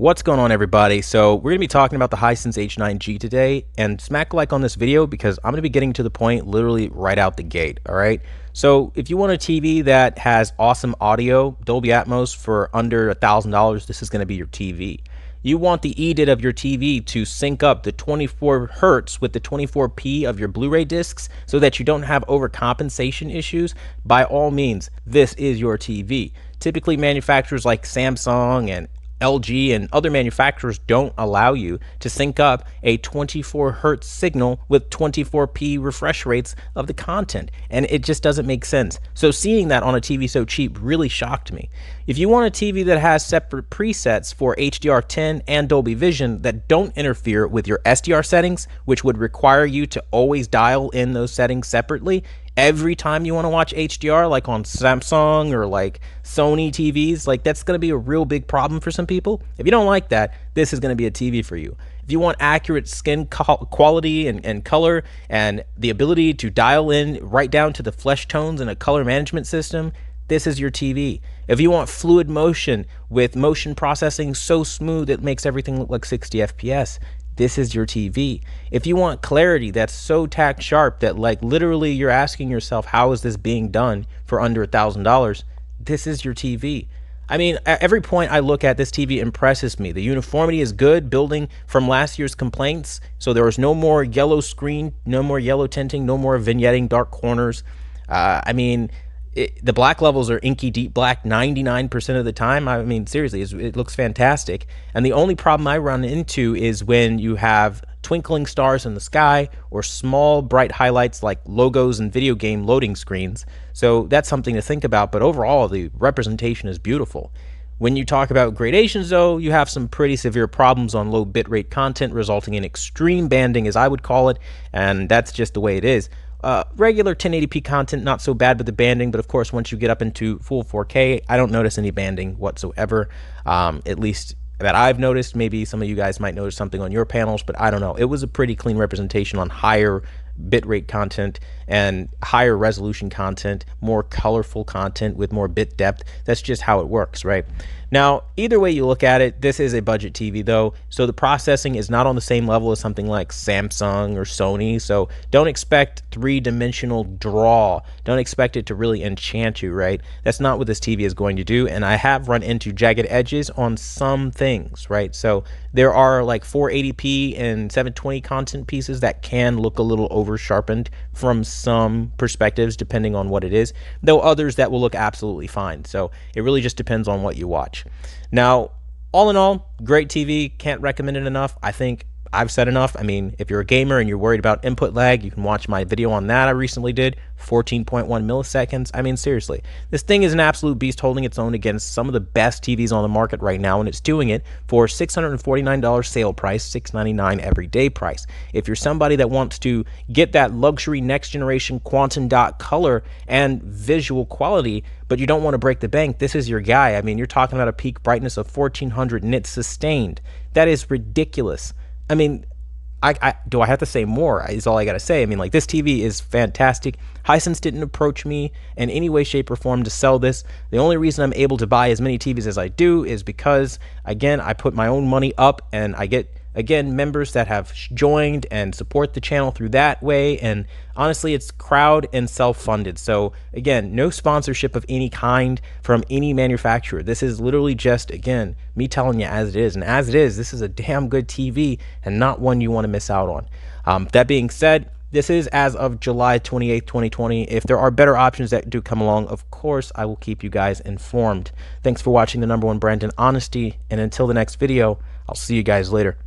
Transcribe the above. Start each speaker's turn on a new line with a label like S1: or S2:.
S1: What's going on, everybody? So we're going to be talking about the Hisense H9G today, and smack like on this video because I'm going to be getting to the point literally right out the gate. All right. So if you want a TV that has awesome audio, Dolby Atmos for under $1,000, this is going to be your TV. You want the EDIT of your TV to sync up the 24 hertz with the 24p of your Blu-ray discs so that you don't have overcompensation issues. By all means, this is your TV. Typically, manufacturers like Samsung and LG and other manufacturers don't allow you to sync up a 24 hertz signal with 24p refresh rates of the content, and it just doesn't make sense. So seeing that on a TV so cheap really shocked me. If you want a TV that has separate presets for HDR10 and Dolby Vision that don't interfere with your SDR settings, which would require you to always dial in those settings separately every time you want to watch HDR, like on Samsung or like Sony TVs, like that's going to be a real big problem for some people. If you don't like that, this is going to be a TV for you. If you want accurate skin quality and color and the ability to dial in right down to the flesh tones in a color management system, this is your TV. If you want fluid motion with motion processing so smooth it makes everything look like 60 FPS, this is your TV. If you want clarity that's so tack sharp that like literally you're asking yourself, how is this being done for under $1,000? This is your TV. I mean, at every point I look at, this TV impresses me. The uniformity is good, building from last year's complaints. So there was no more yellow screen, no more yellow tinting, no more vignetting dark corners. The black levels are inky deep black 99% of the time. I mean, seriously, it looks fantastic. And the only problem I run into is when you have twinkling stars in the sky or small bright highlights like logos and video game loading screens. So that's something to think about. But overall, the representation is beautiful. When you talk about gradations, though, you have some pretty severe problems on low bitrate content, resulting in extreme banding, as I would call it. And that's just the way it is. Regular 1080p content, not so bad with the banding, but of course, once you get up into full 4K, I don't notice any banding whatsoever, at least that I've noticed. Maybe some of you guys might notice something on your panels, but I don't know. It was a pretty clean representation on higher bitrate content and higher resolution content, more colorful content with more bit depth. That's just how it works, right? Now, either way you look at it, this is a budget TV though, so the processing is not on the same level as something like Samsung or Sony, so don't expect three-dimensional draw. Don't expect it to really enchant you, right? That's not what this TV is going to do, and I have run into jagged edges on some things, right? So there are like 480p and 720 content pieces that can look a little over-sharpened from some perspectives, depending on what it is, though others that will look absolutely fine. So it really just depends on what you watch. Now, all in all, great TV. Can't recommend it enough. I think I've said enough. I mean, if you're a gamer and you're worried about input lag, you can watch my video on that I recently did, 14.1 milliseconds. I mean, seriously, this thing is an absolute beast, holding its own against some of the best TVs on the market right now, and it's doing it for $649 sale price, $699 everyday price. If you're somebody that wants to get that luxury next generation quantum dot color and visual quality, but you don't want to break the bank, this is your guy. I mean, you're talking about a peak brightness of 1400 nits sustained. That is ridiculous. I mean, do I have to say more is all I got to say. I mean, like, this TV is fantastic. Hisense didn't approach me in any way, shape, or form to sell this. The only reason I'm able to buy as many TVs as I do is because, again, I put my own money up and I get, again, members that have joined and support the channel through that way. And honestly, it's crowd and self-funded. So again, no sponsorship of any kind from any manufacturer. This is literally just, again, me telling you as it is. And as it is, this is a damn good TV and not one you want to miss out on. That being said, this is as of July 28th, 2020. If there are better options that do come along, of course, I will keep you guys informed. Thanks for watching the #1 brand in honesty. And until the next video, I'll see you guys later.